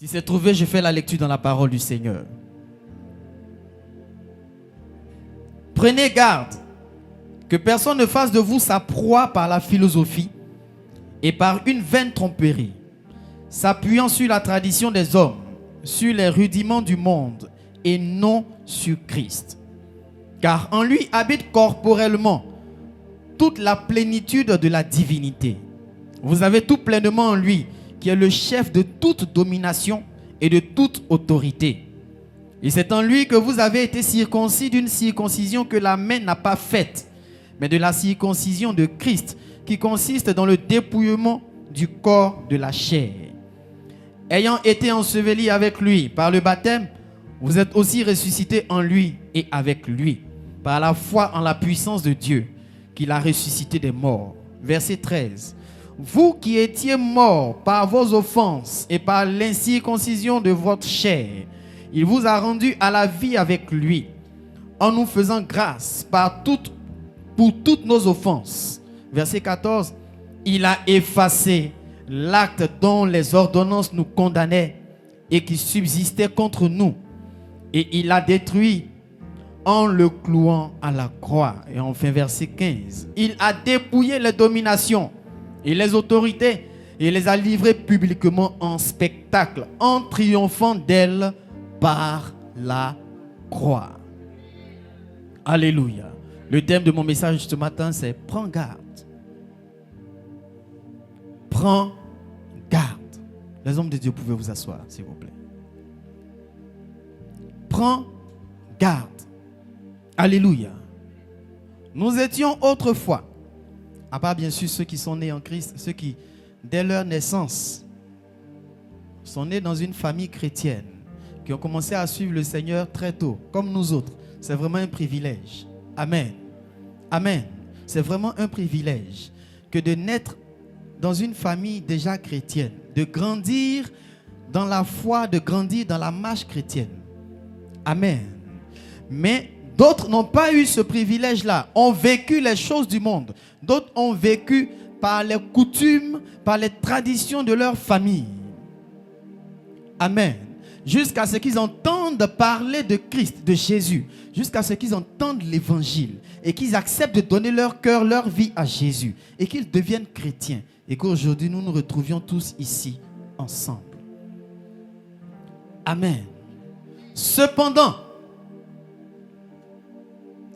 Si c'est trouvé, je fais la lecture dans la parole du Seigneur. Prenez garde que personne ne fasse de vous sa proie par la philosophie et par une vaine tromperie, s'appuyant sur la tradition des hommes, sur les rudiments du monde et non sur Christ. Car en lui habite corporellement toute la plénitude de la divinité. Vous avez tout pleinement en lui, qui est le chef de toute domination et de toute autorité. Et c'est en lui que vous avez été circoncis d'une circoncision que la main n'a pas faite, mais de la circoncision de Christ, qui consiste dans le dépouillement du corps de la chair. Ayant été ensevelis avec lui par le baptême, vous êtes aussi ressuscités en lui et avec lui, par la foi en la puissance de Dieu, qui l'a ressuscité des morts. Verset 13. Vous qui étiez morts par vos offenses et par l'incirconcision de votre chair, il vous a rendus à la vie avec lui, en nous faisant grâce pour toutes nos offenses. Verset 14. Il a effacé l'acte dont les ordonnances nous condamnaient et qui subsistait contre nous, et il l'a détruit en le clouant à la croix. Et enfin verset 15. Il a dépouillé les dominations et les autorités et les a livrées publiquement en spectacle, en triomphant d'elles par la croix. Alléluia. Le thème de mon message ce matin, c'est « Prends garde ». Prends garde. Les hommes de Dieu, pouvez vous asseoir, s'il vous plaît. Prends garde. Alléluia. Nous étions autrefois, à part bien sûr ceux qui sont nés en Christ, ceux qui, dès leur naissance, sont nés dans une famille chrétienne, qui ont commencé à suivre le Seigneur très tôt, comme nous autres. C'est vraiment un privilège. Amen. Amen. C'est vraiment un privilège que de naître dans une famille déjà chrétienne, de grandir dans la foi, de grandir dans la marche chrétienne. Amen. Mais d'autres n'ont pas eu ce privilège-là, ont vécu les choses du monde. D'autres ont vécu par les coutumes, par les traditions de leur famille. Amen. Jusqu'à ce qu'ils entendent parler de Christ, de Jésus. Jusqu'à ce qu'ils entendent l'évangile. Et qu'ils acceptent de donner leur cœur, leur vie à Jésus. Et qu'ils deviennent chrétiens. Et qu'aujourd'hui nous nous retrouvions tous ici, ensemble. Amen. Cependant,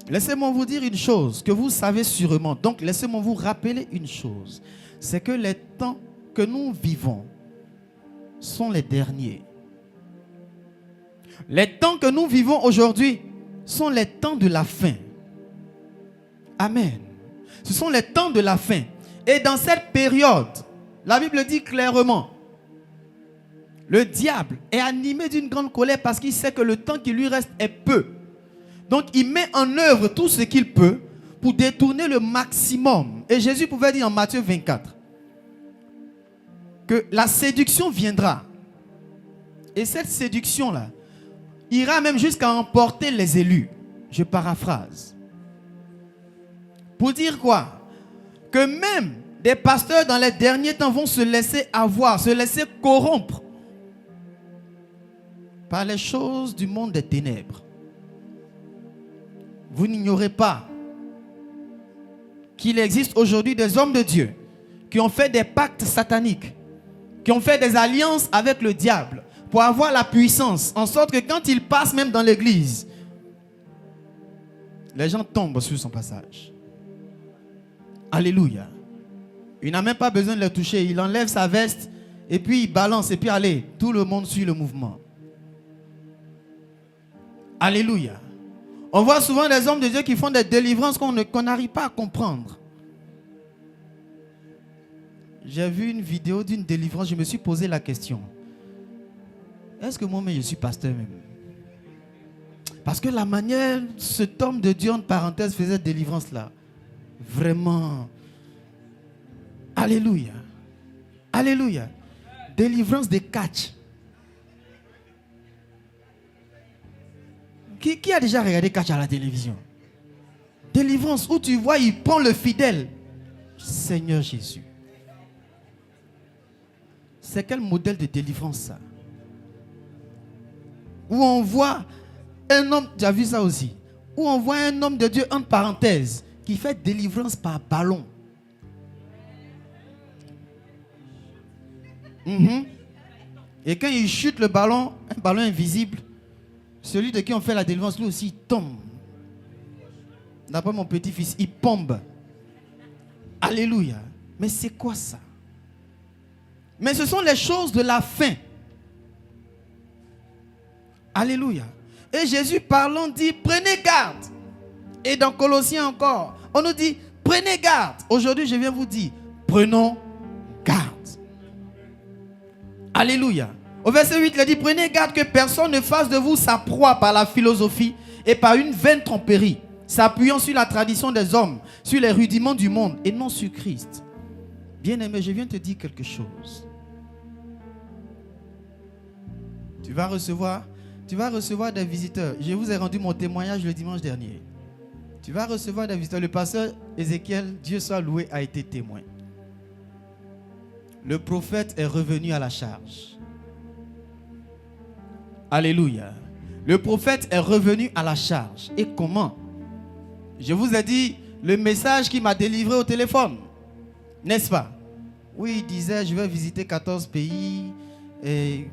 laissez-moi vous dire une chose que vous savez sûrement. Donc, laissez-moi vous rappeler une chose. C'est que les temps que nous vivons sont les derniers. Les temps que nous vivons aujourd'hui sont les temps de la fin. Amen. Ce sont les temps de la fin. Et dans cette période, la Bible dit clairement, le diable est animé d'une grande colère parce qu'il sait que le temps qui lui reste est peu. Donc il met en œuvre tout ce qu'il peut pour détourner le maximum. Et Jésus pouvait dire en Matthieu 24 que la séduction viendra. Et cette séduction-là ira même jusqu'à emporter les élus. Je paraphrase. Pour dire quoi? Que même des pasteurs dans les derniers temps vont se laisser avoir, se laisser corrompre par les choses du monde des ténèbres. Vous n'ignorez pas qu'il existe aujourd'hui des hommes de Dieu qui ont fait des pactes sataniques, qui ont fait des alliances avec le diable pour avoir la puissance, en sorte que quand il passe même dans l'église, les gens tombent sur son passage. Alléluia. Il n'a même pas besoin de le toucher. Il enlève sa veste et puis il balance et puis allez, tout le monde suit le mouvement. Alléluia. On voit souvent des hommes de Dieu qui font des délivrances qu'on n'arrive pas à comprendre. J'ai vu une vidéo d'une délivrance, je me suis posé la question. Est-ce que moi-même je suis pasteur même? Parce que la manière cet homme de Dieu, en parenthèse, faisait délivrance là, vraiment, alléluia, alléluia, délivrance de catch. Qui a déjà regardé catch à la télévision? Délivrance où tu vois, il prend le fidèle. Seigneur Jésus. C'est quel modèle de délivrance ça? Où on voit un homme, tu as vu ça aussi, où on voit un homme de Dieu, entre parenthèses, qui fait délivrance par ballon. Et quand il chute le ballon, un ballon invisible, celui de qui on fait la délivrance, lui aussi, il tombe. D'après mon petit-fils, il pombe. Alléluia. Mais c'est quoi ça? Mais ce sont les choses de la fin. Alléluia. Et Jésus parlant dit, prenez garde. Et dans Colossiens encore, on nous dit, prenez garde. Aujourd'hui, je viens vous dire, prenons garde. Alléluia. Au verset 8, il dit, prenez garde que personne ne fasse de vous sa proie par la philosophie et par une vaine tromperie, s'appuyant sur la tradition des hommes, sur les rudiments du monde et non sur Christ. Bien-aimé, je viens te dire quelque chose. Tu vas recevoir des visiteurs. Je vous ai rendu mon témoignage le dimanche dernier. Tu vas recevoir des visiteurs. Le pasteur Ézéchiel, Dieu soit loué, a été témoin. Le prophète est revenu à la charge. Alléluia. Le prophète est revenu à la charge. Et comment? Je vous ai dit le message qu'il m'a délivré au téléphone. N'est-ce pas? Oui, il disait, je vais visiter 14 pays. Et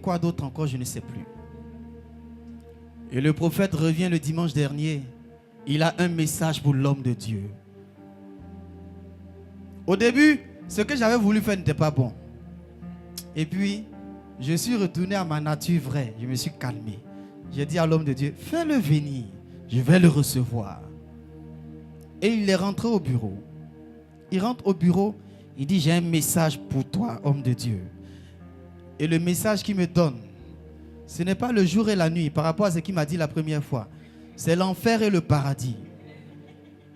quoi d'autre encore, je ne sais plus. Et le prophète revient le dimanche dernier. Il a un message pour l'homme de Dieu. Au début, ce que j'avais voulu faire n'était pas bon. Et puis, je suis retourné à ma nature vraie. Je me suis calmé. J'ai dit à l'homme de Dieu, fais-le venir. Je vais le recevoir. Et il est rentré au bureau. Il rentre au bureau. Il dit, j'ai un message pour toi, homme de Dieu. Et le message qu'il me donne, ce n'est pas le jour et la nuit par rapport à ce qu'il m'a dit la première fois. C'est l'enfer et le paradis.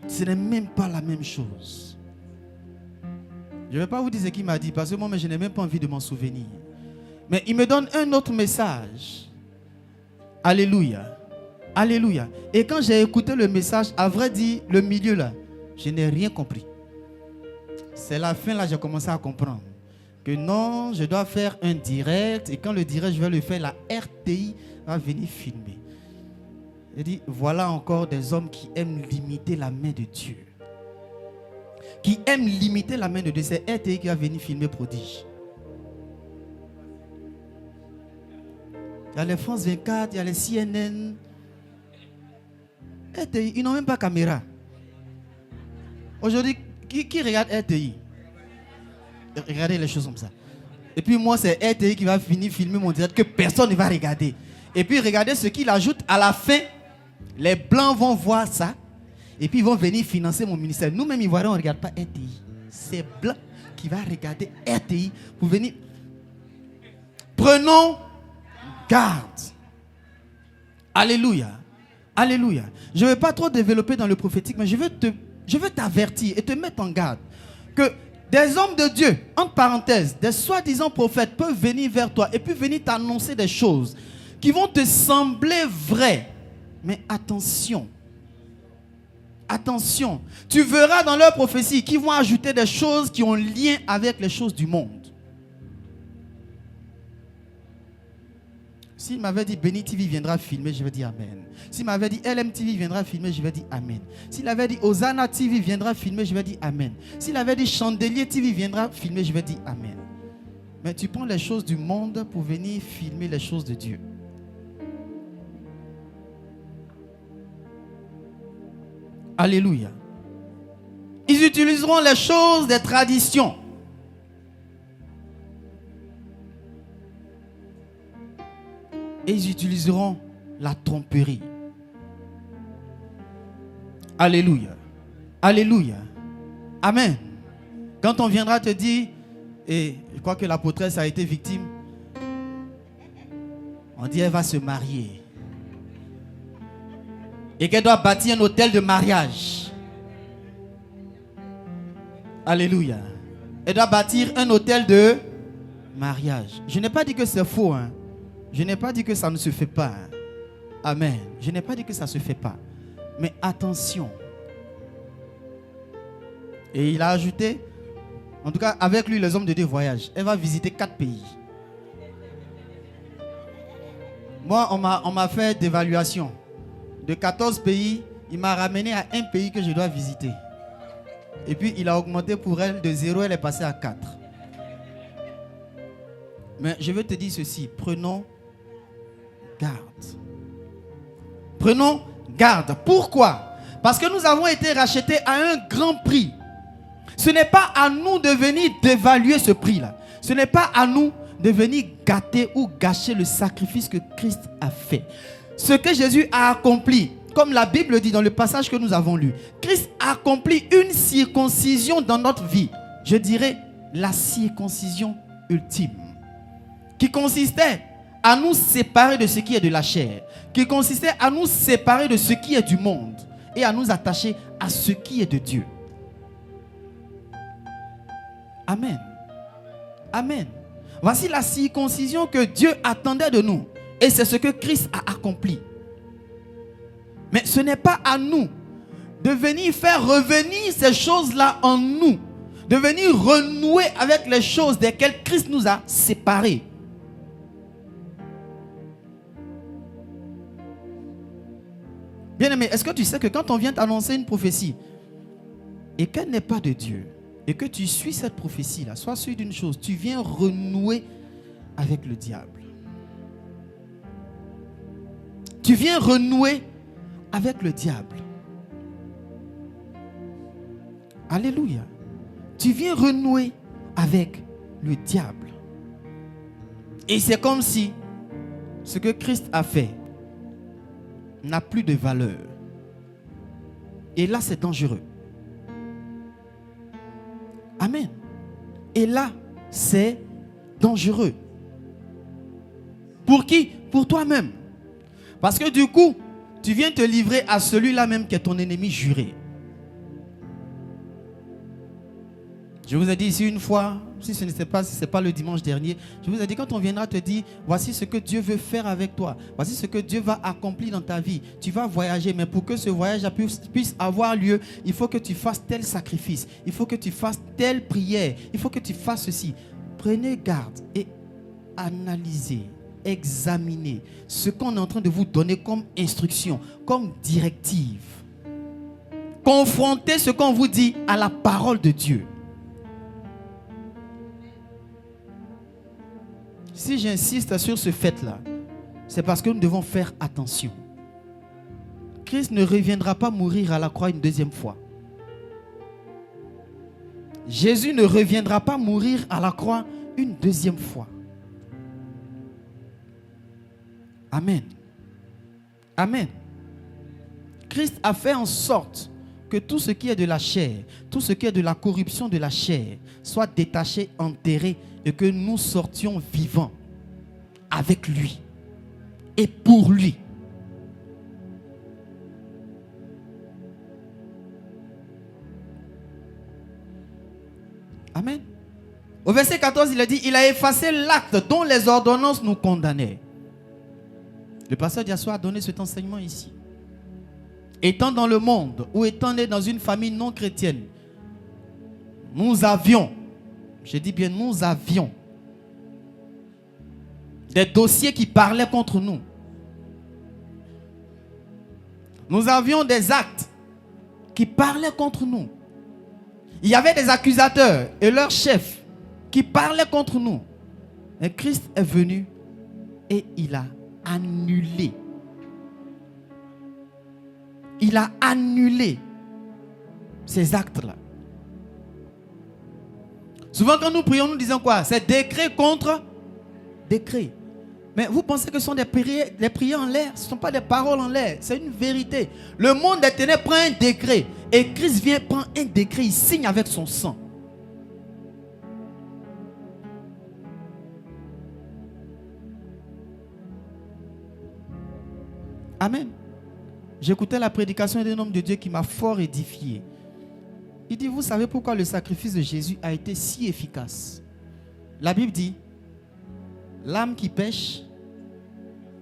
Ce n'est même pas la même chose. Je ne vais pas vous dire ce qu'il m'a dit parce que moi, je n'ai même pas envie de m'en souvenir. Mais il me donne un autre message. Alléluia. Alléluia. Et quand j'ai écouté le message, à vrai dire, le milieu là, je n'ai rien compris. C'est la fin là, j'ai commencé à comprendre. Que non, je dois faire un direct. Et quand le direct, je vais le faire, la RTI va venir filmer. Il dit, voilà encore des hommes qui aiment limiter la main de Dieu. Qui aiment limiter la main de Dieu. C'est RTI qui va venir filmer prodige. Il y a les France 24, il y a les CNN. RTI, ils n'ont même pas caméra. Aujourd'hui, qui regarde RTI? Regardez les choses comme ça. Et puis moi, c'est RTI qui va finir filmer mon direct que personne ne va regarder. Et puis regardez ce qu'il ajoute à la fin. Les Blancs vont voir ça. Et puis ils vont venir financer mon ministère. Nous-mêmes, Ivoiriens, on ne regarde pas RTI. C'est Blanc qui va regarder RTI pour venir. Prenons garde. Alléluia. Alléluia. Je ne vais pas trop développer dans le prophétique, mais je veux t'avertir et te mettre en garde que des hommes de Dieu, entre parenthèses, des soi-disant prophètes peuvent venir vers toi et puis venir t'annoncer des choses qui vont te sembler vraies. Mais attention. Attention. Tu verras dans leurs prophéties qu'ils vont ajouter des choses qui ont lien avec les choses du monde. S'il m'avait dit Béni TV viendra filmer, je vais dire Amen. S'il m'avait dit LM TV viendra filmer, je vais dire Amen. S'il avait dit Hosanna TV viendra filmer, je vais dire Amen. S'il avait dit Chandelier TV viendra filmer, je vais dire Amen. Mais tu prends les choses du monde pour venir filmer les choses de Dieu. Alléluia. Ils utiliseront les choses des traditions. Et ils utiliseront la tromperie. Alléluia. Alléluia. Amen. Quand on viendra te dire, et je crois que l'apôtresse a été victime, on dit elle va se marier. Et qu'elle doit bâtir un hôtel de mariage. Alléluia. Elle doit bâtir un hôtel de mariage. Je n'ai pas dit que c'est faux, hein. Je n'ai pas dit que ça ne se fait pas. Hein. Amen. Je n'ai pas dit que ça ne se fait pas. Mais attention. Et il a ajouté, en tout cas avec lui les hommes de Dieu voyagent. Elle va visiter 4 pays. Moi, on m'a fait d'évaluation. De 14 pays, il m'a ramené à un pays que je dois visiter. Et puis, il a augmenté pour elle de 0, elle est passée à 4. Mais je veux te dire ceci, prenons garde. Prenons garde. Pourquoi? Parce que nous avons été rachetés à un grand prix. Ce n'est pas à nous de venir d'évaluer ce prix-là. Ce n'est pas à nous de venir gâter ou gâcher le sacrifice que Christ a fait. Ce que Jésus a accompli, comme la Bible dit dans le passage que nous avons lu, Christ a accompli une circoncision dans notre vie. Je dirais la circoncision ultime, qui consistait à nous séparer de ce qui est de la chair, qui consistait à nous séparer de ce qui est du monde et à nous attacher à ce qui est de Dieu. Amen. Amen. Voici la circoncision que Dieu attendait de nous. Et c'est ce que Christ a accompli. Mais ce n'est pas à nous de venir faire revenir ces choses-là en nous. De venir renouer avec les choses desquelles Christ nous a séparés. Bien-aimé, est-ce que tu sais que quand on vient t'annoncer une prophétie et qu'elle n'est pas de Dieu, et que tu suis cette prophétie-là, sois sûr d'une chose, tu viens renouer avec le diable. Tu viens renouer avec le diable. Alléluia. Tu viens renouer avec le diable. Et c'est comme si ce que Christ a fait n'a plus de valeur. Et là, c'est dangereux. Amen. Et là, c'est dangereux. Pour qui? Pour toi-même. Parce que du coup, tu viens te livrer à celui-là même qui est ton ennemi juré. Je vous ai dit ici une fois, si ce n'est pas le dimanche dernier, je vous ai dit quand on viendra te dire, voici ce que Dieu veut faire avec toi. Voici ce que Dieu va accomplir dans ta vie. Tu vas voyager, mais pour que ce voyage puisse avoir lieu, il faut que tu fasses tel sacrifice. Il faut que tu fasses telle prière. Il faut que tu fasses ceci. Prenez garde et analysez, examinez ce qu'on est en train de vous donner comme instruction, comme directive. Confrontez ce qu'on vous dit à la parole de Dieu. Si j'insiste sur ce fait-là, c'est parce que nous devons faire attention. Christ ne reviendra pas mourir à la croix une deuxième fois. Jésus ne reviendra pas mourir à la croix une deuxième fois. Amen. Amen. Christ a fait en sorte que tout ce qui est de la chair, tout ce qui est de la corruption de la chair, soit détaché, enterré, et que nous sortions vivants avec lui et pour lui. Amen. Au verset 14, il a dit, il a effacé l'acte dont les ordonnances nous condamnaient. Le pasteur Diasso a donné cet enseignement ici. Étant dans le monde ou étant né dans une famille non chrétienne, nous avions, je dis bien nous avions, des dossiers qui parlaient contre nous. Nous avions des actes qui parlaient contre nous. Il y avait des accusateurs et leurs chefs qui parlaient contre nous. Et Christ est venu et il a annulé. Il a annulé ces actes-là. Souvent quand nous prions, nous disons quoi? C'est décret contre décret. Mais vous pensez que ce sont des prières en l'air? Ce ne sont pas des paroles en l'air. C'est une vérité. Le monde des ténèbres prend un décret. Et Christ vient prendre un décret. Il signe avec son sang. Amen. J'écoutais la prédication d'un homme de Dieu qui m'a fort édifié. Il dit, vous savez pourquoi le sacrifice de Jésus a été si efficace? La Bible dit, l'âme qui pêche,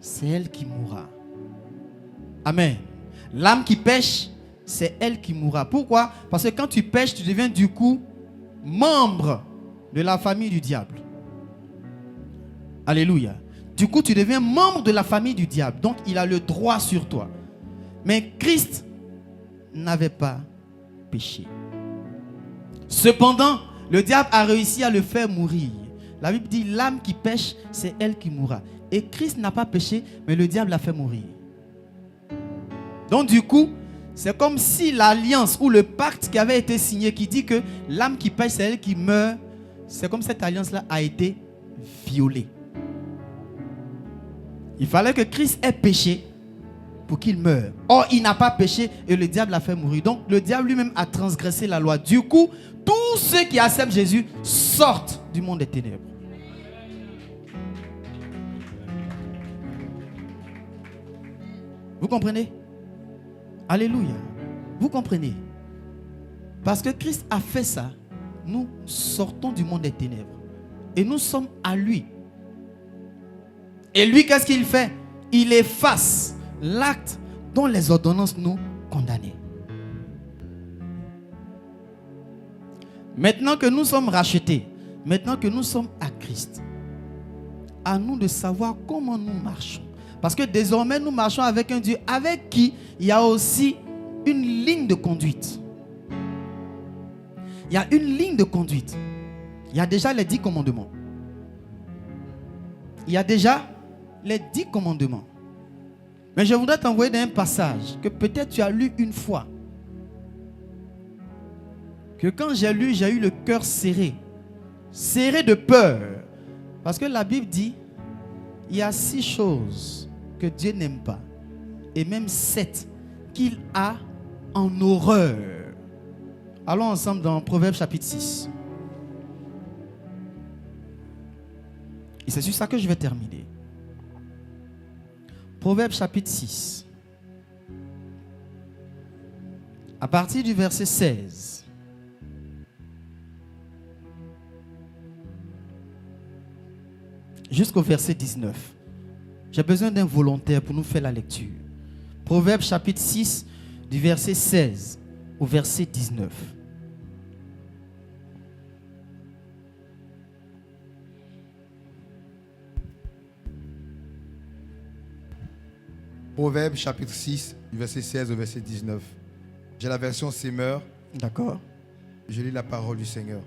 c'est elle qui mourra. Amen. L'âme qui pêche, c'est elle qui mourra. Pourquoi? Parce que quand tu pêches, tu deviens du coup membre de la famille du diable. Alléluia. Du coup, tu deviens membre de la famille du diable. Donc, il a le droit sur toi. Mais Christ n'avait pas péché. Cependant, le diable a réussi à le faire mourir. La Bible dit, l'âme qui pêche, c'est elle qui mourra. Et Christ n'a pas péché, mais le diable l'a fait mourir. Donc du coup, c'est comme si l'alliance ou le pacte qui avait été signé, qui dit que l'âme qui pêche, c'est elle qui meurt, c'est comme cette alliance-là a été violée. Il fallait que Christ ait péché pour qu'il meure. Or, il n'a pas péché et le diable l'a fait mourir. Donc, le diable lui-même a transgressé la loi. Du coup, tous ceux qui acceptent Jésus sortent du monde des ténèbres. Vous comprenez? Alléluia. Vous comprenez? Parce que Christ a fait ça, nous sortons du monde des ténèbres. Et nous sommes à lui. Et lui, qu'est-ce qu'il fait? Il efface l'acte dont les ordonnances nous condamnaient. Maintenant que nous sommes rachetés, maintenant que nous sommes à Christ, à nous de savoir comment nous marchons. Parce que désormais, nous marchons avec un Dieu avec qui il y a aussi une ligne de conduite. Il y a une ligne de conduite. Il y a déjà les 10 commandements. Il y a déjà les 10 commandements. Mais je voudrais t'envoyer dans un passage que peut-être tu as lu une fois. Que quand j'ai lu, j'ai eu le cœur serré. Serré de peur. Parce que la Bible dit, il y a 6 choses que Dieu n'aime pas. Et même 7 qu'il a en horreur. Allons ensemble dans Proverbes chapitre 6. Et c'est sur ça que je vais terminer. Proverbes chapitre 6. À partir du verset 16. Jusqu'au verset 19. J'ai besoin d'un volontaire pour nous faire la lecture. Proverbes chapitre 6, du verset 16 au verset 19. Proverbes chapitre 6, du verset 16 au verset 19. J'ai la version Semeur. D'accord. Je lis la parole du Seigneur.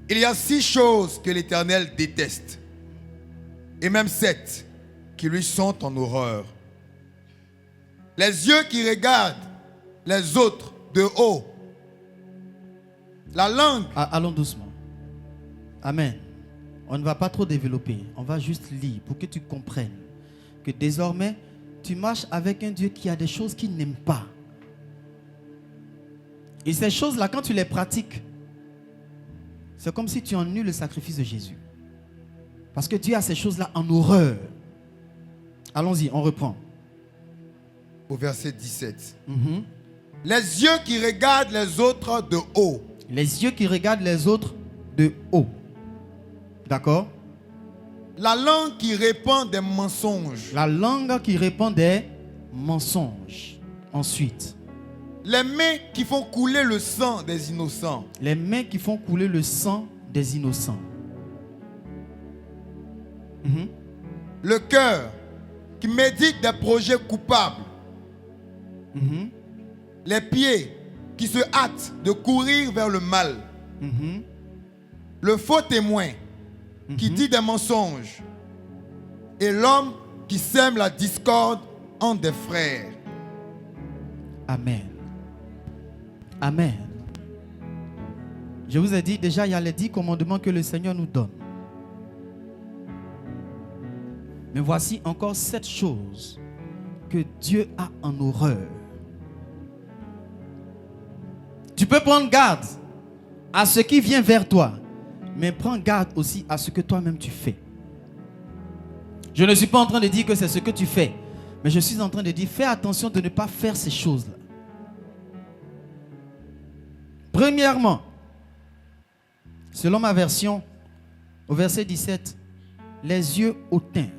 Il y a 6 choses que l'Éternel déteste, et même 7 qui lui sont en horreur. Les yeux qui regardent les autres de haut. La langue. Allons doucement. Amen. On ne va pas trop développer. On va juste lire pour que tu comprennes que désormais, tu marches avec un Dieu qui a des choses qu'il n'aime pas. Et ces choses-là, quand tu les pratiques, c'est comme si tu annules le sacrifice de Jésus. Parce que Dieu a ces choses-là en horreur. Allons-y, on reprend. Au verset 17. Les yeux qui regardent les autres de haut. Les yeux qui regardent les autres de haut. D'accord? La langue qui répand des mensonges. La langue qui répand des mensonges. Ensuite. Les mains qui font couler le sang des innocents. Les mains qui font couler le sang des innocents. Le cœur qui médite des projets coupables. Les pieds qui se hâtent de courir vers le mal. Le faux témoin qui dit des mensonges. Et l'homme qui sème la discorde entre des frères. Amen. Amen. Je vous ai dit déjà, il y a les 10 commandements que le Seigneur nous donne. Mais voici encore 7 choses que Dieu a en horreur. Tu peux prendre garde à ce qui vient vers toi, mais prends garde aussi à ce que toi-même tu fais. Je ne suis pas en train de dire que c'est ce que tu fais, mais je suis en train de dire, fais attention de ne pas faire ces choses-là. Premièrement, selon ma version, au verset 17, les yeux hautains.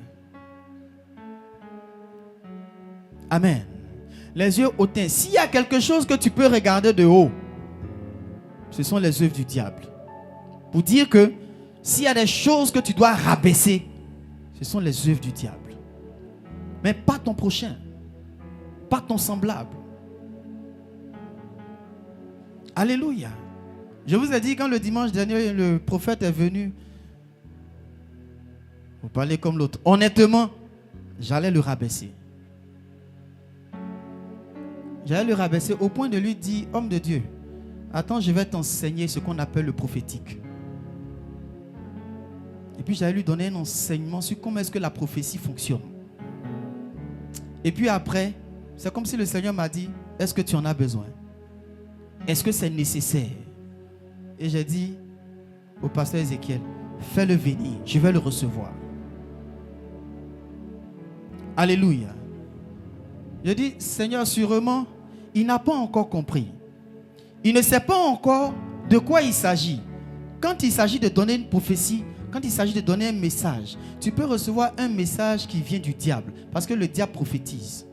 Amen. Les yeux hautains. S'il y a quelque chose que tu peux regarder de haut, ce sont les œuvres du diable. Pour dire que s'il y a des choses que tu dois rabaisser, Ce sont les œuvres du diable. Mais pas ton prochain. Pas ton semblable. Alléluia. Je vous ai dit, quand le dimanche dernier, le prophète est venu, vous parlez comme l'autre. Honnêtement, j'allais le rabaisser. J'allais le rabaisser au point de lui dire, homme de Dieu, attends, je vais t'enseigner ce qu'on appelle le prophétique. Et puis j'allais lui donner un enseignement sur comment est-ce que la prophétie fonctionne. Et puis après, c'est comme si le Seigneur m'a dit, est-ce que tu en as besoin? Est-ce que c'est nécessaire? Et j'ai dit au pasteur Ézéchiel, fais-le venir, je vais le recevoir. Alléluia. Je dis, Seigneur, sûrement, il n'a pas encore compris. Il ne sait pas encore de quoi il s'agit. Quand il s'agit de donner une prophétie, quand il s'agit de donner un message, tu peux recevoir un message qui vient du diable, parce que le diable prophétise.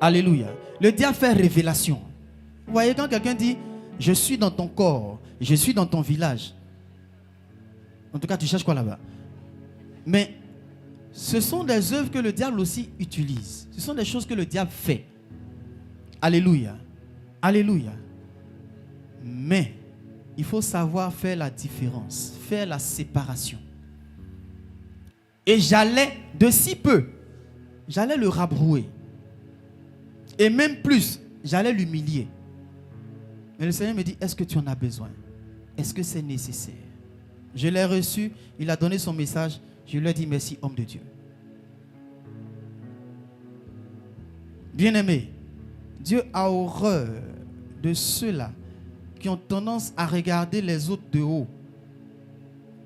Alléluia. Le diable fait révélation. Vous voyez, quand quelqu'un dit, je suis dans ton corps, je suis dans ton village. En tout cas, tu cherches quoi là-bas? Mais ce sont des œuvres que le diable aussi utilise. Ce sont des choses que le diable fait. Alléluia. Alléluia. Mais il faut savoir faire la différence, faire la séparation. Et j'allais, de si peu, j'allais le rabrouer. Et même plus, j'allais l'humilier. Mais le Seigneur me dit, est-ce que tu en as besoin? Est-ce que c'est nécessaire? Je l'ai reçu, il a donné son message. Je lui ai dit, merci, homme de Dieu. Bien-aimé, Dieu a horreur de ceux-là qui ont tendance à regarder les autres de haut.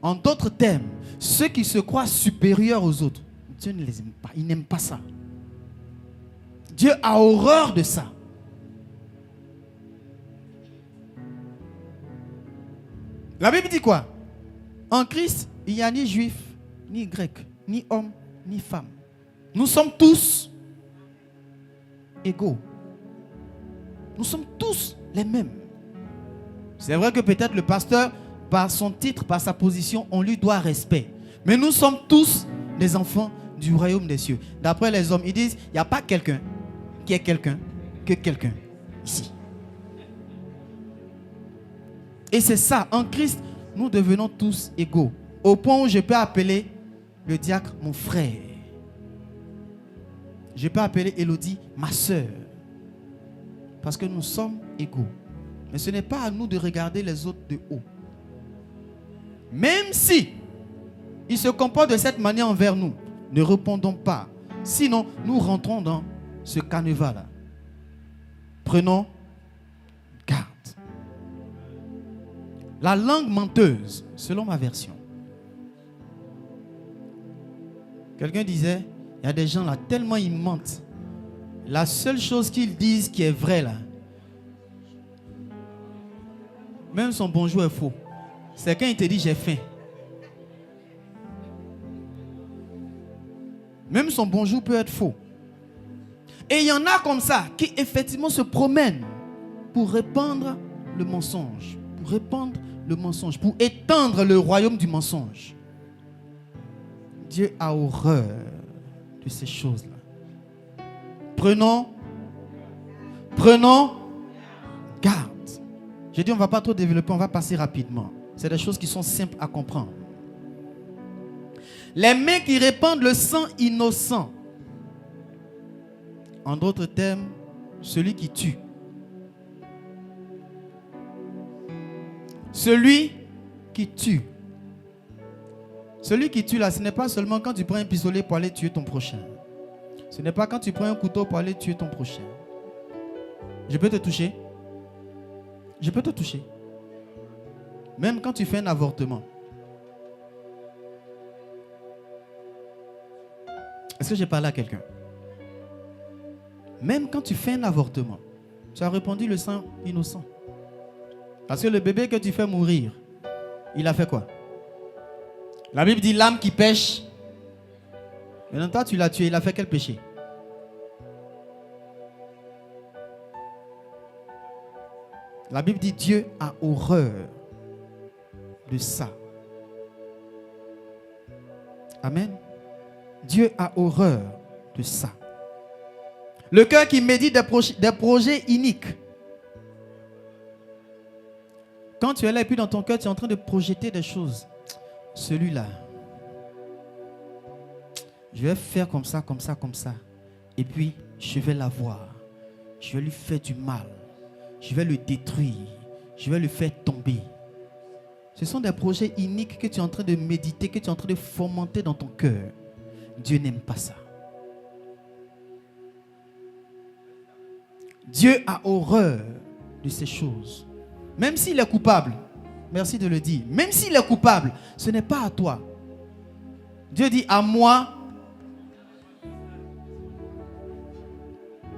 En d'autres termes, ceux qui se croient supérieurs aux autres, Dieu ne les aime pas, il n'aime pas ça. Dieu a horreur de ça. La Bible dit quoi? En Christ, il n'y a ni juif, ni grec, ni homme, ni femme. Nous sommes tous égaux. Nous sommes tous les mêmes. C'est vrai que peut-être le pasteur, par son titre, par sa position, on lui doit respect. Mais nous sommes tous des enfants du royaume des cieux. D'après les hommes, ils disent, il n'y a pas quelqu'un qui est quelqu'un que quelqu'un ici. Et c'est ça, en Christ, nous devenons tous égaux. Au point où je peux appeler le diacre mon frère. Je peux appeler Élodie ma soeur. Parce que nous sommes égaux. Mais ce n'est pas à nous de regarder les autres de haut. Même si ils se comportent de cette manière envers nous, ne répondons pas. Sinon, nous rentrons dans ce canevas-là. Prenons garde. La langue menteuse, selon ma version. Quelqu'un disait, il y a des gens là, tellement ils mentent. La seule chose qu'ils disent qui est vraie là, même son bonjour est faux. C'est quand il te dit j'ai faim. Même son bonjour peut être faux. Et il y en a comme ça qui effectivement se promènent pour répandre le mensonge. Pour répandre le mensonge. Pour étendre le royaume du mensonge. Dieu a horreur de ces choses-là. Prenons garde. J'ai dit on ne va pas trop développer, on va passer rapidement. C'est des choses qui sont simples à comprendre. Les mains qui répandent le sang innocent. En d'autres termes, celui qui tue. Celui qui tue. Celui qui tue là, ce n'est pas seulement quand tu prends un pistolet pour aller tuer ton prochain. Ce n'est pas quand tu prends un couteau pour aller tuer ton prochain. Je peux te toucher. Je peux te toucher. Même quand tu fais un avortement. Est-ce que j'ai parlé à quelqu'un? Même quand tu fais un avortement, tu as répandu le sang innocent. Parce que le bébé que tu fais mourir, il a fait quoi? La Bible dit l'âme qui pêche. Maintenant toi tu l'as tué, il a fait quel péché? La Bible dit Dieu a horreur de ça. Amen. Dieu a horreur de ça. Le cœur qui médite des projets iniques. Quand tu es là et puis dans ton cœur, tu es en train de projeter des choses. Celui-là, je vais faire comme ça, comme ça, comme ça. Et puis, je vais l'avoir. Je vais lui faire du mal. Je vais le détruire. Je vais le faire tomber. Ce sont des projets iniques que tu es en train de méditer, que tu es en train de fomenter dans ton cœur. Dieu n'aime pas ça. Dieu a horreur de ces choses. Même s'il est coupable, merci de le dire, même s'il est coupable, ce n'est pas à toi. Dieu dit à moi.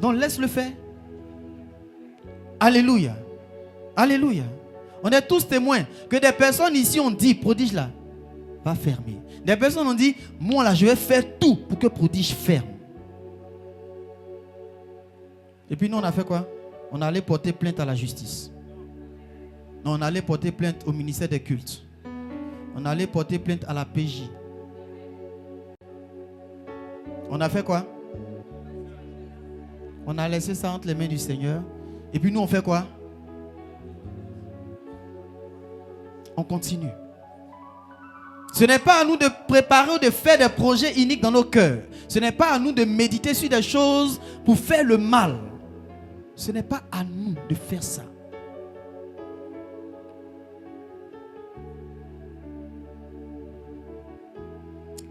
Donc laisse-le faire. Alléluia. Alléluia. On est tous témoins que des personnes ici ont dit, prodige là, va fermer. Des personnes ont dit, moi là, je vais faire tout pour que prodige ferme. Et puis nous, on a fait quoi? On allait porter plainte à la justice. Non, on allait porter plainte au ministère des cultes. On allait porter plainte à la PJ. On a fait quoi? On a laissé ça entre les mains du Seigneur. Et puis nous, on fait quoi? On continue. Ce n'est pas à nous de préparer ou de faire des projets iniques dans nos cœurs. Ce n'est pas à nous de méditer sur des choses pour faire le mal. Ce n'est pas à nous de faire ça.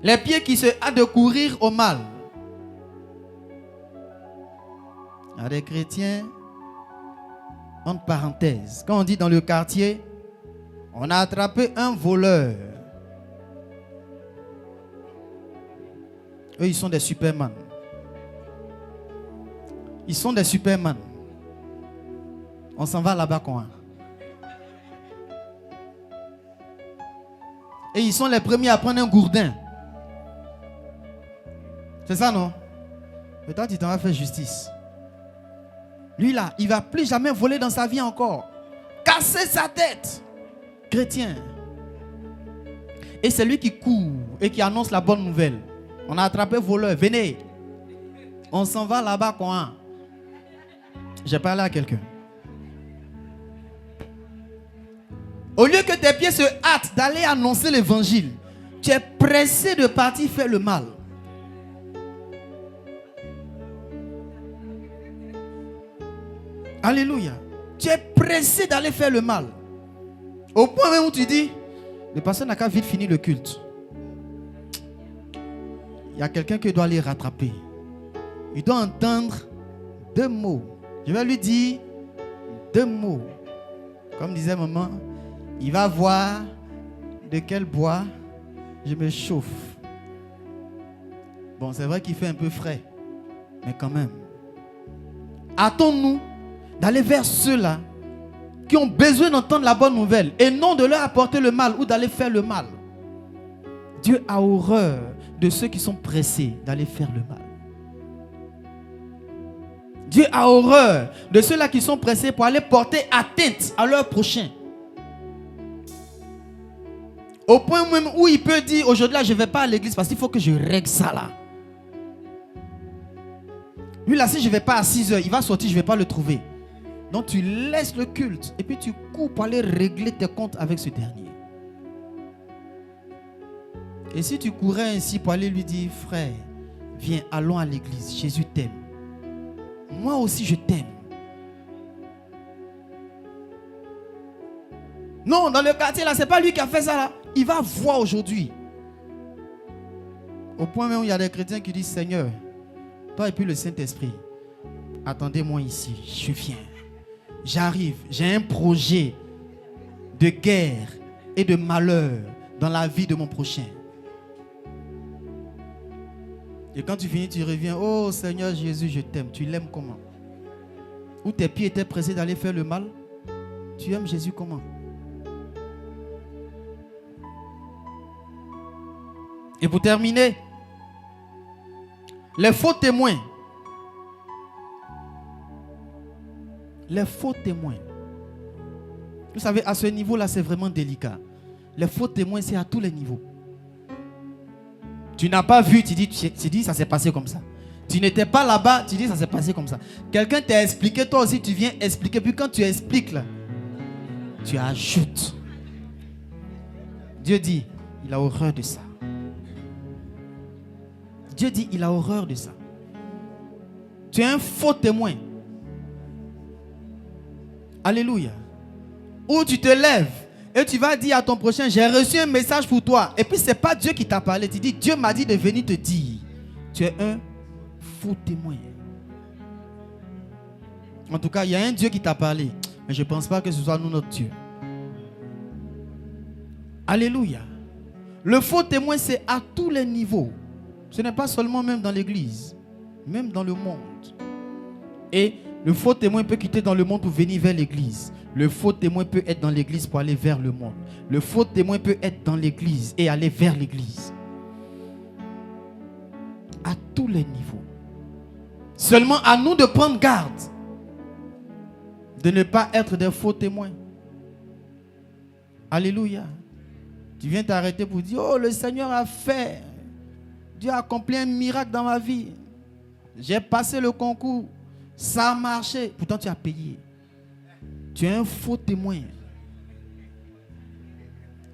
Les pieds qui se hâtent de courir au mal. Il y a des chrétiens, entre parenthèses, quand on dit dans le quartier, on a attrapé un voleur. Eux, ils sont des superman. Ils sont des superman. On s'en va là-bas quoi. Et ils sont les premiers à prendre un gourdin. C'est ça, non? Mais toi, tu t'en vas faire justice. Lui là, il ne va plus jamais voler dans sa vie encore. Casser sa tête. Chrétien. Et c'est lui qui court et qui annonce la bonne nouvelle. On a attrapé voleur. Venez. On s'en va là-bas quoi. J'ai parlé à quelqu'un. Au lieu que tes pieds se hâtent d'aller annoncer l'évangile, tu es pressé de partir faire le mal. Alléluia. Tu es pressé d'aller faire le mal. Au point même où tu dis, le pasteur n'a qu'à vite finir le culte. Il y a quelqu'un qui doit aller rattraper. Il doit entendre 2 mots. Je vais lui dire 2 mots. Comme disait maman, il va voir de quel bois je me chauffe. Bon, c'est vrai qu'il fait un peu frais, mais quand même. Hâtons-nous d'aller vers ceux-là qui ont besoin d'entendre la bonne nouvelle et non de leur apporter le mal ou d'aller faire le mal. Dieu a horreur de ceux qui sont pressés d'aller faire le mal. Dieu a horreur de ceux-là qui sont pressés pour aller porter atteinte à leur prochain. Au point même où il peut dire aujourd'hui là je ne vais pas à l'église parce qu'il faut que je règle ça là. Lui là si je ne vais pas à 6 heures, il va sortir, je ne vais pas le trouver. Donc tu laisses le culte et puis tu cours pour aller régler tes comptes avec ce dernier. Et si tu courais ainsi pour aller lui dire frère, viens, allons à l'église, Jésus t'aime. Moi aussi je t'aime. Non, dans le quartier là, c'est pas lui qui a fait ça là. Il va voir aujourd'hui. Au point même où il y a des chrétiens qui disent Seigneur, toi et puis le Saint-Esprit, attendez-moi ici, je viens. J'arrive, j'ai un projet de guerre et de malheur dans la vie de mon prochain. Et quand tu finis, tu reviens, oh Seigneur Jésus, je t'aime. Tu l'aimes comment? Ou tes pieds étaient pressés d'aller faire le mal? Tu aimes Jésus comment? Et pour terminer, les faux témoins. Les faux témoins. Vous savez, à ce niveau-là, c'est vraiment délicat. Les faux témoins, c'est à tous les niveaux. Tu n'as pas vu, tu dis ça s'est passé comme ça. Tu n'étais pas là-bas, tu dis ça s'est passé comme ça. Quelqu'un t'a expliqué, toi aussi tu viens expliquer. Puis quand tu expliques là, tu ajoutes. Dieu dit, il a horreur de ça. Dieu dit, il a horreur de ça. Tu es un faux témoin. Alléluia. Ou tu te lèves et tu vas dire à ton prochain, j'ai reçu un message pour toi. Et puis ce n'est pas Dieu qui t'a parlé. Tu dis, Dieu m'a dit de venir te dire. Tu es un faux témoin. En tout cas, il y a un Dieu qui t'a parlé. Mais je ne pense pas que ce soit nous notre Dieu. Alléluia. Le faux témoin, c'est à tous les niveaux. Ce n'est pas seulement même dans l'église, même dans le monde. Et le faux témoin peut quitter dans le monde pour venir vers l'église. Le faux témoin peut être dans l'église pour aller vers le monde. Le faux témoin peut être dans l'église et aller vers l'église. À tous les niveaux. Seulement à nous de prendre garde de ne pas être des faux témoins. Alléluia. Tu viens t'arrêter pour dire, oh, le Seigneur a fait. Dieu a accompli un miracle dans ma vie. J'ai passé le concours. Ça a marché. Pourtant, tu as payé. Tu es un faux témoin.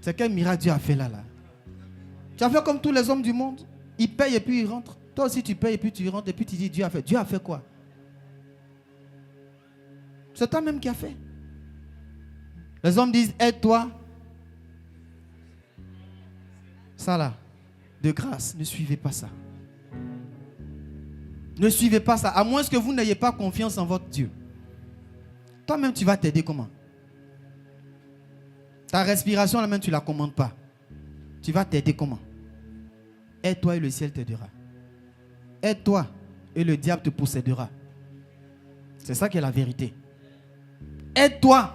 C'est quel miracle Dieu a fait là? Tu as fait comme tous les hommes du monde. Ils payent et puis ils rentrent. Toi aussi, tu payes et puis tu rentres et puis tu dis, Dieu a fait. Dieu a fait quoi? C'est toi-même qui as fait. Les hommes disent, aide-toi. Ça là, de grâce, ne suivez pas ça. Ne suivez pas ça, à moins que vous n'ayez pas confiance en votre Dieu. Toi-même, tu vas t'aider comment? Ta respiration, là même, tu ne la commandes pas. Tu vas t'aider comment? Aide-toi et le ciel t'aidera. Aide-toi et le diable te possédera. C'est ça qui est la vérité. Aide-toi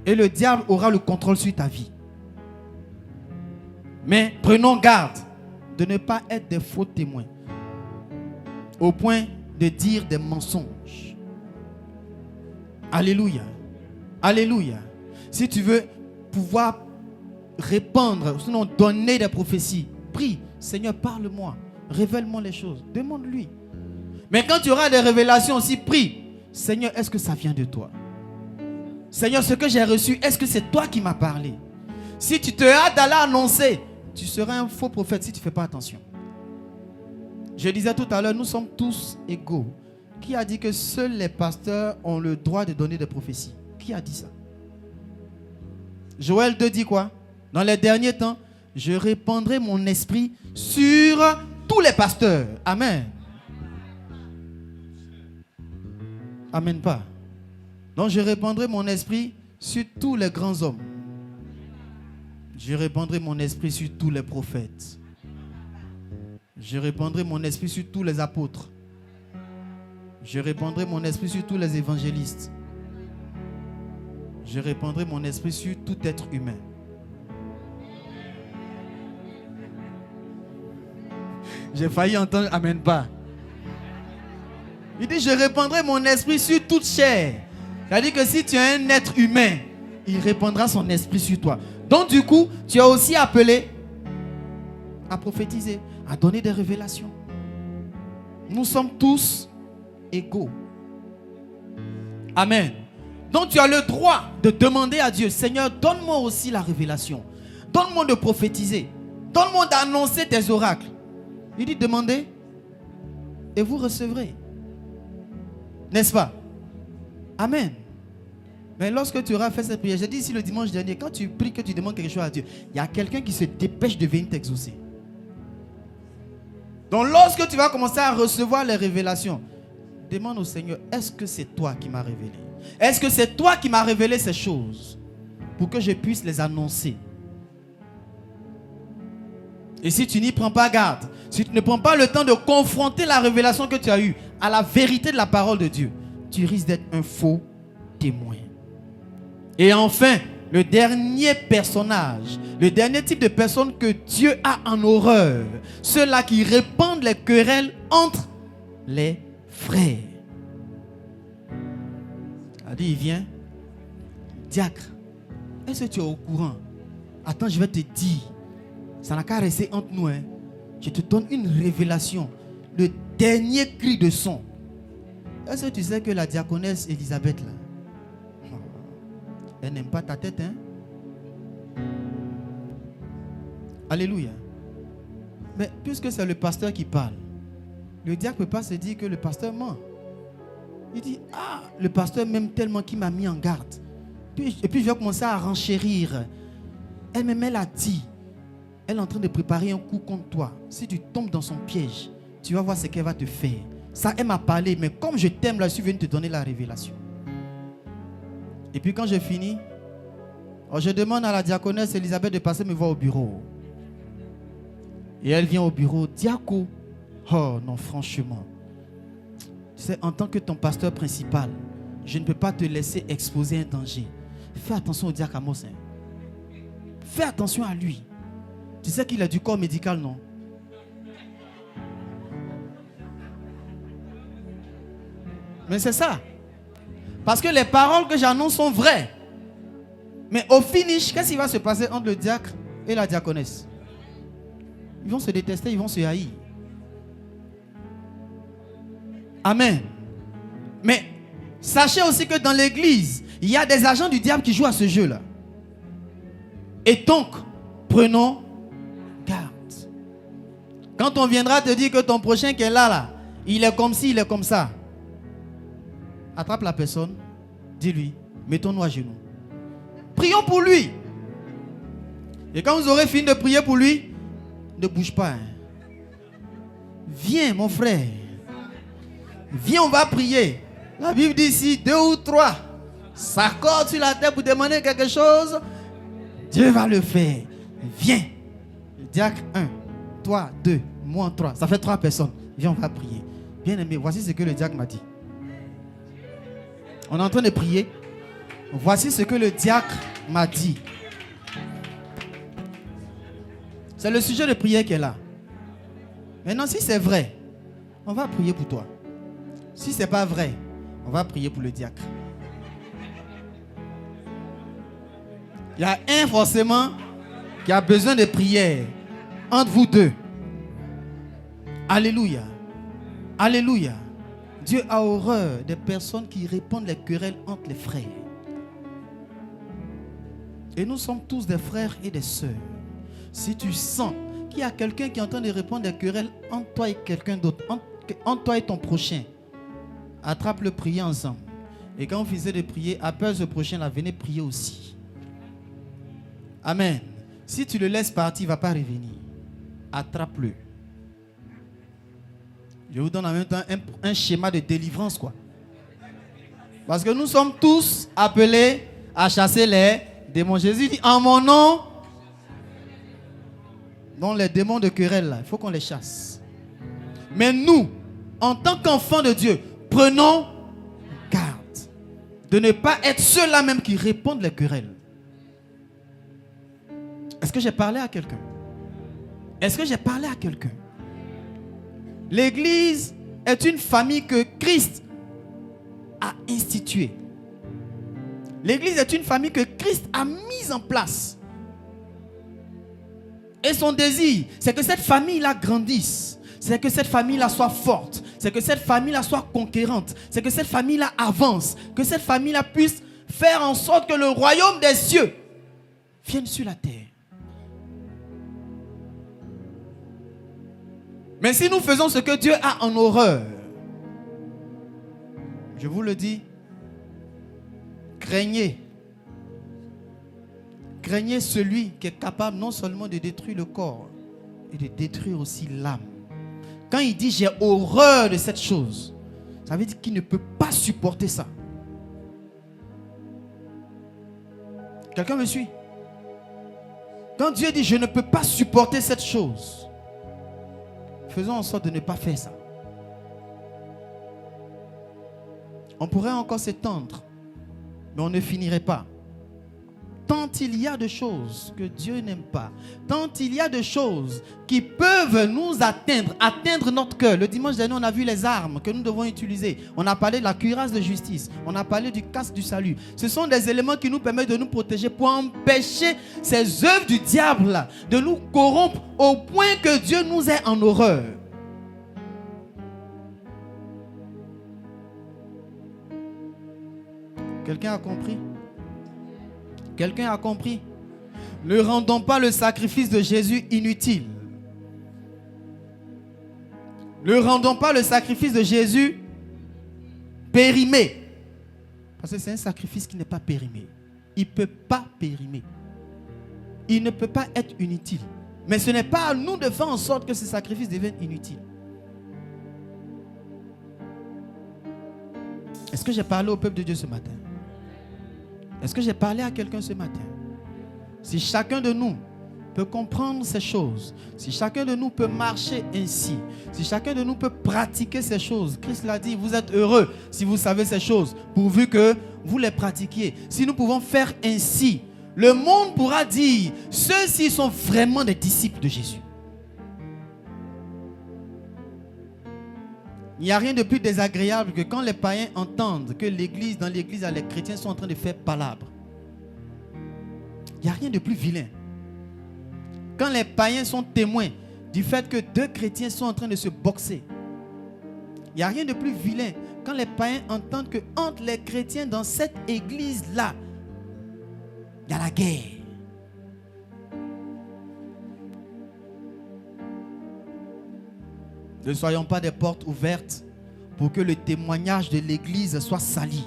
et le diable aura le contrôle sur ta vie. Mais prenons garde de ne pas être des faux témoins au point de dire des mensonges. Alléluia. Alléluia. Si tu veux pouvoir répandre, sinon donner des prophéties, prie, Seigneur, parle-moi, révèle-moi les choses, demande-lui. Mais quand tu auras des révélations aussi, prie, Seigneur, est-ce que ça vient de toi? Seigneur, ce que j'ai reçu, est-ce que c'est toi qui m'as parlé? Si tu te hâtes d'aller annoncer, tu seras un faux prophète si tu ne fais pas attention. Je disais tout à l'heure, nous sommes tous égaux. Qui a dit que seuls les pasteurs ont le droit de donner des prophéties? Qui a dit ça? Joël 2 dit quoi? Dans les derniers temps, je répandrai mon esprit sur tous les pasteurs. Amen. Amen pas. Donc je répandrai mon esprit sur tous les grands hommes. Je répandrai mon esprit sur tous les prophètes. Je répandrai mon esprit sur tous les apôtres. Je répandrai mon esprit sur tous les évangélistes. Je répandrai mon esprit sur tout être humain. J'ai failli entendre amen pas. Il dit, je répandrai mon esprit sur toute chair. C'est-à-dire que si tu es un être humain, il répandra son esprit sur toi. Donc du coup, tu es aussi appelé à prophétiser, à donner des révélations. Nous sommes tous égaux. Amen. Donc tu as le droit de demander à Dieu, Seigneur, donne-moi aussi la révélation. Donne-moi de prophétiser. Donne-moi d'annoncer tes oracles. Il dit, demandez et vous recevrez. N'est-ce pas? Amen. Mais lorsque tu auras fait cette prière, j'ai dit ici le dimanche dernier, quand tu pries, que tu demandes quelque chose à Dieu, il y a quelqu'un qui se dépêche de venir t'exaucer. Donc lorsque tu vas commencer à recevoir les révélations, demande au Seigneur, est-ce que c'est toi qui m'as révélé? Est-ce que c'est toi qui m'as révélé ces choses pour que je puisse les annoncer? Et si tu n'y prends pas garde, si tu ne prends pas le temps de confronter la révélation que tu as eue à la vérité de la parole de Dieu, tu risques d'être un faux témoin. Et enfin, le dernier personnage, le dernier type de personne que Dieu a en horreur, ceux-là qui répandent les querelles entre les frères. Il dit, il vient, diacre, est-ce que tu es au courant? Attends, je vais te dire, ça n'a qu'à rester entre nous. Hein. Je te donne une révélation. Le dernier cri de son. Est-ce que tu sais que la diaconesse Elisabeth, là, elle n'aime pas ta tête, hein? Alléluia. Mais puisque c'est le pasteur qui parle, le diacre ne peut pas se dire que le pasteur ment. Il dit, ah, le pasteur m'aime tellement qu'il m'a mis en garde. Et puis je vais commencer à renchérir. Elle-même, elle a dit, elle est en train de préparer un coup contre toi. Si tu tombes dans son piège, tu vas voir ce qu'elle va te faire. Ça, elle m'a parlé, mais comme je t'aime, là, je suis venu te donner la révélation. Et puis quand je finis, je demande à la diaconesse Elisabeth de passer me voir au bureau. Et elle vient au bureau, diaco. Oh non, franchement. Tu sais, en tant que ton pasteur principal, je ne peux pas te laisser exposer un danger. Fais attention au diacre Amos. Hein. Fais attention à lui. Tu sais qu'il a du corps médical, non? Mais c'est ça. Parce que les paroles que j'annonce sont vraies. Mais au finish, qu'est-ce qui va se passer entre le diacre et la diaconesse? Ils vont se détester, ils vont se haïr. Amen. Mais sachez aussi que dans l'église, il y a des agents du diable qui jouent à ce jeu-là. Et donc, prenons garde. Quand on viendra te dire que ton prochain qui est là, il est comme ci, il est comme ça. Attrape la personne, dis-lui, mettons-nous à genoux. Prions pour lui. Et quand vous aurez fini de prier pour lui, ne bouge pas. Hein. Viens, mon frère. Viens, on va prier. La Bible dit ici, 2 ou 3 s'accordent sur la terre pour demander quelque chose, Dieu va le faire. Viens. Le diacre 1, toi 2, moi 3. Ça fait 3 personnes. Viens, on va prier. Bien aimé, voici ce que le diacre m'a dit. On est en train de prier. Voici ce que le diacre m'a dit. C'est le sujet de prière qui est là. Maintenant, si c'est vrai, on va prier pour toi. Si ce n'est pas vrai, on va prier pour le diacre. Il y a un forcément qui a besoin de prière entre vous deux. Alléluia. Alléluia. Dieu a horreur des personnes qui répondent les querelles entre les frères. Et nous sommes tous des frères et des sœurs. Si tu sens qu'il y a quelqu'un qui est en train de répondre des querelles entre toi et quelqu'un d'autre, entre toi et ton prochain, attrape-le, priez ensemble. Et quand vous finissez de prier, appelle ce prochain-là, venez prier aussi. Amen. Si tu le laisses partir, il ne va pas revenir. Attrape-le. Je vous donne en même temps un schéma de délivrance, quoi. Parce que nous sommes tous appelés à chasser les démons. Jésus dit, en mon nom, donc les démons de querelle, là, il faut qu'on les chasse. Mais nous, en tant qu'enfants de Dieu, prenons garde de ne pas être ceux-là même qui répondent les querelles. Est-ce que j'ai parlé à quelqu'un? Est-ce que j'ai parlé à quelqu'un? L'église est une famille que Christ a instituée. L'église est une famille que Christ a mise en place. Et son désir, c'est que cette famille-là grandisse. C'est que cette famille-là soit forte. C'est que cette famille-là soit conquérante. C'est que cette famille-là avance. Que cette famille-là puisse faire en sorte que le royaume des cieux vienne sur la terre. Mais si nous faisons ce que Dieu a en horreur, je vous le dis, craignez. Craignez celui qui est capable non seulement de détruire le corps, et de détruire aussi l'âme. Quand il dit j'ai horreur de cette chose, ça veut dire qu'il ne peut pas supporter ça. Quelqu'un me suit? Quand Dieu dit je ne peux pas supporter cette chose, faisons en sorte de ne pas faire ça. On pourrait encore s'étendre, mais on ne finirait pas. Tant il y a de choses que Dieu n'aime pas, tant il y a de choses qui peuvent peuvent nous atteindre notre cœur. Le dimanche dernier, on a vu les armes que nous devons utiliser. On a parlé de la cuirasse de justice. On a parlé du casque du salut. Ce sont des éléments qui nous permettent de nous protéger pour empêcher ces œuvres du diable là, de nous corrompre au point que Dieu nous ait en horreur. Quelqu'un a compris? Quelqu'un a compris? Ne rendons pas le sacrifice de Jésus inutile. Ne rendons pas le sacrifice de Jésus périmé. Parce que c'est un sacrifice qui n'est pas périmé. Il ne peut pas périmer. Il ne peut pas être inutile. Mais ce n'est pas à nous de faire en sorte que ce sacrifice devienne inutile. Est-ce que j'ai parlé au peuple de Dieu ce matin? Est-ce que j'ai parlé à quelqu'un ce matin? Si chacun de nous peut comprendre ces choses, si chacun de nous peut marcher ainsi, si chacun de nous peut pratiquer ces choses, Christ l'a dit, vous êtes heureux si vous savez ces choses, pourvu que vous les pratiquiez. Si nous pouvons faire ainsi, le monde pourra dire, ceux-ci sont vraiment des disciples de Jésus. Il n'y a rien de plus désagréable que quand les païens entendent que dans l'église, les chrétiens sont en train de faire palabre. Il n'y a rien de plus vilain. Quand les païens sont témoins du fait que deux chrétiens sont en train de se boxer. Il n'y a rien de plus vilain quand les païens entendent que entre les chrétiens dans cette église-là, il y a la guerre. Ne soyons pas des portes ouvertes pour que le témoignage de l'église soit sali.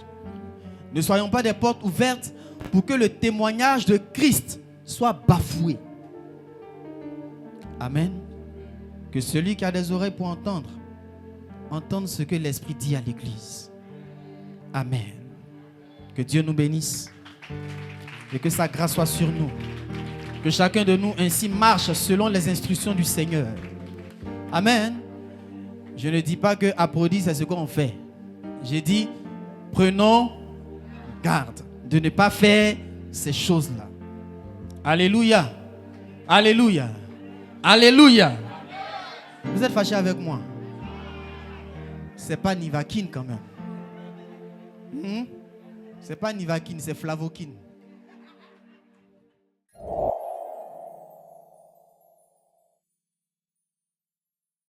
Ne soyons pas des portes ouvertes pour que le témoignage de Christ soit bafoué. Amen. Que celui qui a des oreilles pour entendre, entende ce que l'Esprit dit à l'église. Amen. Que Dieu nous bénisse et que sa grâce soit sur nous. Que chacun de nous ainsi marche selon les instructions du Seigneur. Amen. Je ne dis pas que applaudis, c'est ce qu'on fait. J'ai dit, prenons garde de ne pas faire ces choses-là. Alléluia. Alléluia. Alléluia. Vous êtes fâchés avec moi? C'est pas Nivaquine quand même. C'est pas Nivaquine, c'est Flavokine.